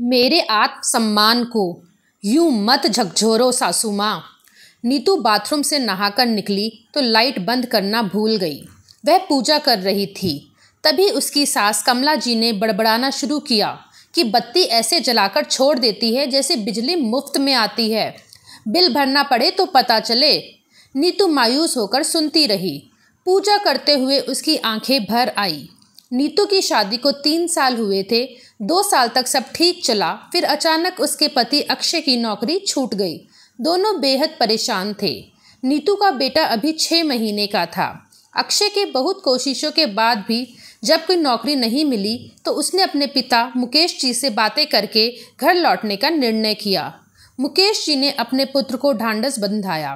मेरे आत्मसम्मान को यूं मत झकझोरो सासू माँ। नीतू बाथरूम से नहाकर निकली तो लाइट बंद करना भूल गई। वह पूजा कर रही थी। तभी उसकी सास कमला जी ने बड़बड़ाना शुरू किया कि बत्ती ऐसे जलाकर छोड़ देती है जैसे बिजली मुफ्त में आती है। बिल भरना पड़े तो पता चले। नीतू मायूस होकर सुनती रही। पूजा करते हुए उसकी आंखें भर आई। नीतू की शादी को 3 साल हुए थे। 2 साल तक सब ठीक चला, फिर अचानक उसके पति अक्षय की नौकरी छूट गई। दोनों बेहद परेशान थे। नीतू का बेटा अभी 6 महीने का था। अक्षय के बहुत कोशिशों के बाद भी जब कोई नौकरी नहीं मिली तो उसने अपने पिता मुकेश जी से बातें करके घर लौटने का निर्णय किया। मुकेश जी ने अपने पुत्र को ढांढस बंधाया,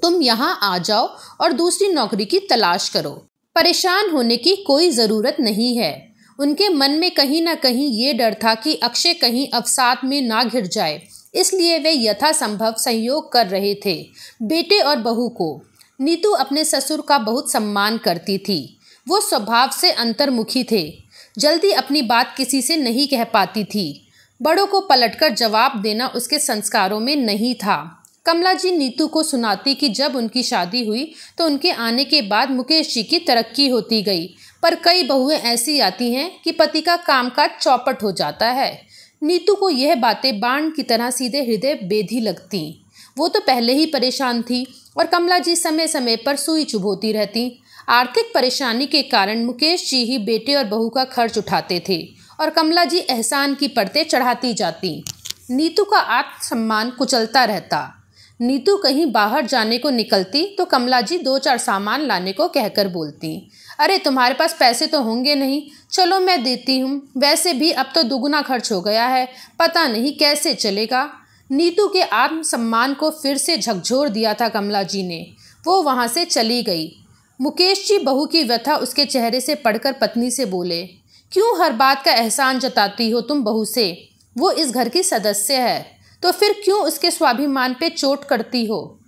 तुम यहाँ आ जाओ और दूसरी नौकरी की तलाश करो। परेशान होने की कोई ज़रूरत नहीं है। उनके मन में कहीं ना कहीं ये डर था कि अक्षय कहीं अवसाद में ना घिर जाए, इसलिए वे यथासंभव सहयोग कर रहे थे बेटे और बहू को। नीतू अपने ससुर का बहुत सम्मान करती थी। वो स्वभाव से अंतर्मुखी थे। जल्दी अपनी बात किसी से नहीं कह पाती थी। बड़ों को पलटकर जवाब देना उसके संस्कारों में नहीं था। कमला जी नीतू को सुनाती कि जब उनकी शादी हुई तो उनके आने के बाद मुकेश जी की तरक्की होती गई, पर कई बहुएं ऐसी आती हैं कि पति का कामकाज चौपट हो जाता है। नीतू को यह बातें बाण की तरह सीधे हृदय बेधी लगती। वो तो पहले ही परेशान थी और कमला जी समय समय पर सुई चुभोती रहती। आर्थिक परेशानी के कारण मुकेश जी ही बेटे और बहू का खर्च उठाते थे और कमला जी एहसान की परतें चढ़ाती जाती। नीतू का आत्मसम्मान कुचलता रहता। नीतू कहीं बाहर जाने को निकलती तो कमला जी 2-4 सामान लाने को कहकर बोलती, अरे तुम्हारे पास पैसे तो होंगे नहीं, चलो मैं देती हूँ, वैसे भी अब तो दुगुना खर्च हो गया है, पता नहीं कैसे चलेगा। नीतू के आत्मसम्मान को फिर से झकझोर दिया था कमला जी ने। वो वहाँ से चली गई। मुकेश जी बहू की व्यथा उसके चेहरे से पढ़कर पत्नी से बोले, क्यों हर बात का एहसान जताती हो तुम बहू से? वो इस घर की सदस्य है तो फिर क्यों उसके स्वाभिमान पे चोट करती हो?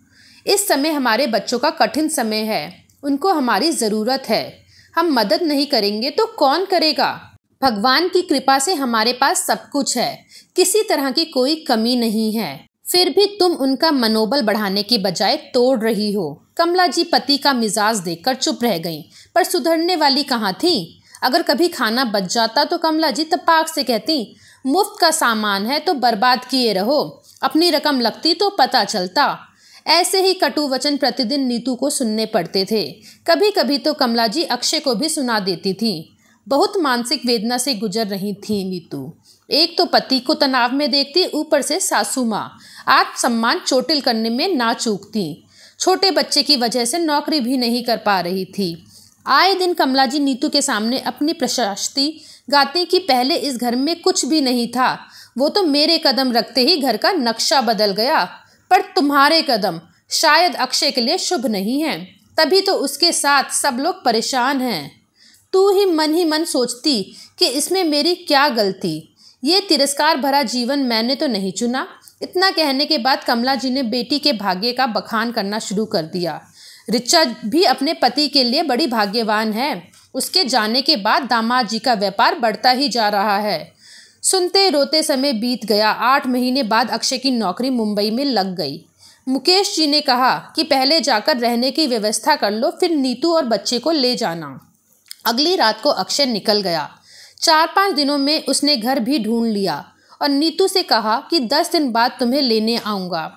इस समय हमारे बच्चों का कठिन समय है, उनको हमारी ज़रूरत है। हम मदद नहीं करेंगे तो कौन करेगा? भगवान की कृपा से हमारे पास सब कुछ है, किसी तरह की कोई कमी नहीं है, फिर भी तुम उनका मनोबल बढ़ाने की बजाय तोड़ रही हो। कमला जी पति का मिजाज देखकर चुप रह गईं, पर सुधरने वाली कहाँ थी। अगर कभी खाना बच जाता तो कमला जी तपाक से कहती, मुफ्त का सामान है तो बर्बाद किए रहो, अपनी रकम लगती तो पता चलता। ऐसे ही कटु वचन प्रतिदिन नीतू को सुनने पड़ते थे। कभी कभी तो कमला जी अक्षय को भी सुना देती थी। बहुत मानसिक वेदना से गुजर रही थी नीतू। एक तो पति को तनाव में देखती, ऊपर से सासू माँ आत्मसम्मान चोटिल करने में ना चूकती। छोटे बच्चे की वजह से नौकरी भी नहीं कर पा रही थी। आए दिन कमला जी नीतू के सामने अपनी प्रशस्ति गाती कि पहले इस घर में कुछ भी नहीं था, वो तो मेरे कदम रखते ही घर का नक्शा बदल गया। पर तुम्हारे कदम शायद अक्षय के लिए शुभ नहीं है, तभी तो उसके साथ सब लोग परेशान हैं। तू ही मन सोचती कि इसमें मेरी क्या गलती, ये तिरस्कार भरा जीवन मैंने तो नहीं चुना। इतना कहने के बाद कमला जी ने बेटी के भाग्य का बखान करना शुरू कर दिया। रिचा भी अपने पति के लिए बड़ी भाग्यवान है। उसके जाने के बाद दामाद जी का व्यापार बढ़ता ही जा रहा है। सुनते रोते समय बीत गया। 8 महीने बाद अक्षय की नौकरी मुंबई में लग गई। मुकेश जी ने कहा कि पहले जाकर रहने की व्यवस्था कर लो, फिर नीतू और बच्चे को ले जाना। अगली रात को अक्षय निकल गया। 4-5 दिनों में उसने घर भी ढूंढ लिया और नीतू से कहा कि 10 दिन बाद तुम्हें लेने आऊँगा।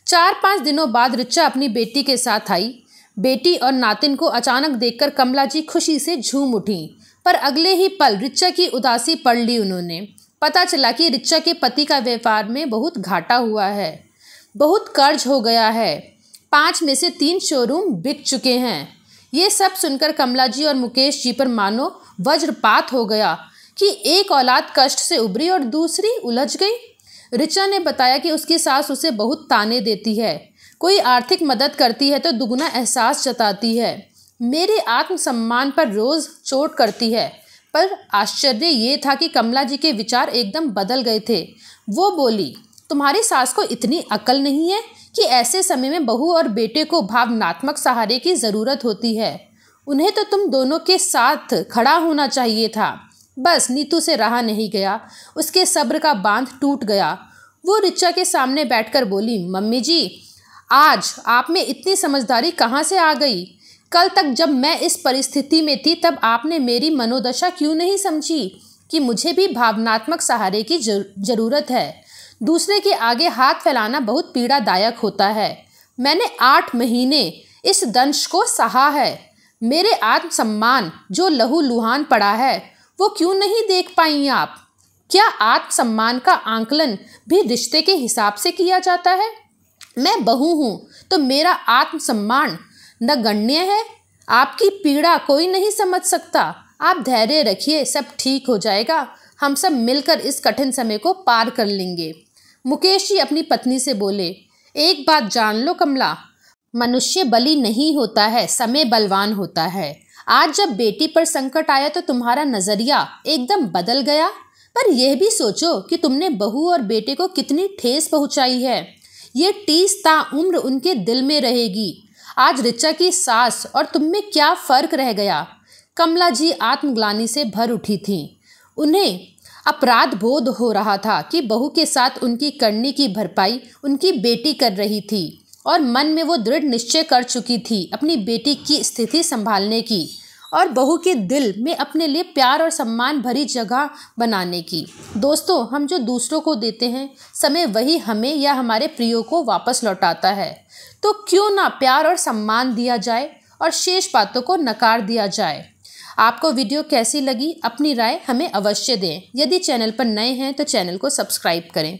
4-5 दिनों बाद रिचा अपनी बेटी के साथ आई। बेटी और नातिन को अचानक देखकर कमला जी खुशी से झूम उठी, पर अगले ही पल रिचा की उदासी पढ़ ली उन्होंने। पता चला कि रिचा के पति का व्यापार में बहुत घाटा हुआ है, बहुत कर्ज हो गया है। 5 में से 3 शोरूम बिक चुके हैं। ये सब सुनकर कमला जी और मुकेश जी पर मानो वज्रपात हो गया कि एक औलाद कष्ट से उभरी और दूसरी उलझ गई। रिचा ने बताया कि उसकी सास उसे बहुत ताने देती है, कोई आर्थिक मदद करती है तो दुगुना एहसास जताती है, मेरे आत्मसम्मान पर रोज़ चोट करती है। पर आश्चर्य ये था कि कमला जी के विचार एकदम बदल गए थे। वो बोली, तुम्हारी सास को इतनी अकल नहीं है कि ऐसे समय में बहू और बेटे को भावनात्मक सहारे की ज़रूरत होती है। उन्हें तो तुम दोनों के साथ खड़ा होना चाहिए था। बस नीतू से रहा नहीं गया, उसके सब्र का बांध टूट गया। वो ऋचा के सामने बैठकर बोली, मम्मी जी, आज आप में इतनी समझदारी कहाँ से आ गई? कल तक जब मैं इस परिस्थिति में थी तब आपने मेरी मनोदशा क्यों नहीं समझी कि मुझे भी भावनात्मक सहारे की ज़रूरत है। दूसरे के आगे हाथ फैलाना बहुत पीड़ादायक होता है। मैंने 8 महीने इस दंश को सहा है। मेरे आत्मसम्मान जो लहूलुहान पड़ा है वो क्यों नहीं देख पाई आप? क्या आत्मसम्मान का आंकलन भी रिश्ते के हिसाब से किया जाता है? मैं बहू हूँ तो मेरा आत्मसम्मान नगण्य है? आपकी पीड़ा कोई नहीं समझ सकता। आप धैर्य रखिए, सब ठीक हो जाएगा। हम सब मिलकर इस कठिन समय को पार कर लेंगे। मुकेश जी अपनी पत्नी से बोले, एक बात जान लो कमला, मनुष्य बली नहीं होता है, समय बलवान होता है। आज जब बेटी पर संकट आया तो तुम्हारा नजरिया एकदम बदल गया, पर यह भी सोचो कि तुमने बहू और बेटे को कितनी ठेस पहुंचाई है। ये टीस ताउम्र उनके दिल में रहेगी। आज ऋचा की सास और तुम में क्या फर्क रह गया? कमला जी आत्मग्लानि से भर उठी थीं। उन्हें अपराध बोध हो रहा था कि बहू के साथ उनकी करनी की भरपाई उनकी बेटी कर रही थी और मन में वो दृढ़ निश्चय कर चुकी थी अपनी बेटी की स्थिति संभालने की और बहू के दिल में अपने लिए प्यार और सम्मान भरी जगह बनाने की। दोस्तों, हम जो दूसरों को देते हैं, समय वही हमें या हमारे प्रियो को वापस लौटाता है। तो क्यों ना प्यार और सम्मान दिया जाए और शेष बातों को नकार दिया जाए। आपको वीडियो कैसी लगी? अपनी राय हमें अवश्य दें। यदि चैनल पर नए हैं तो चैनल को सब्सक्राइब करें।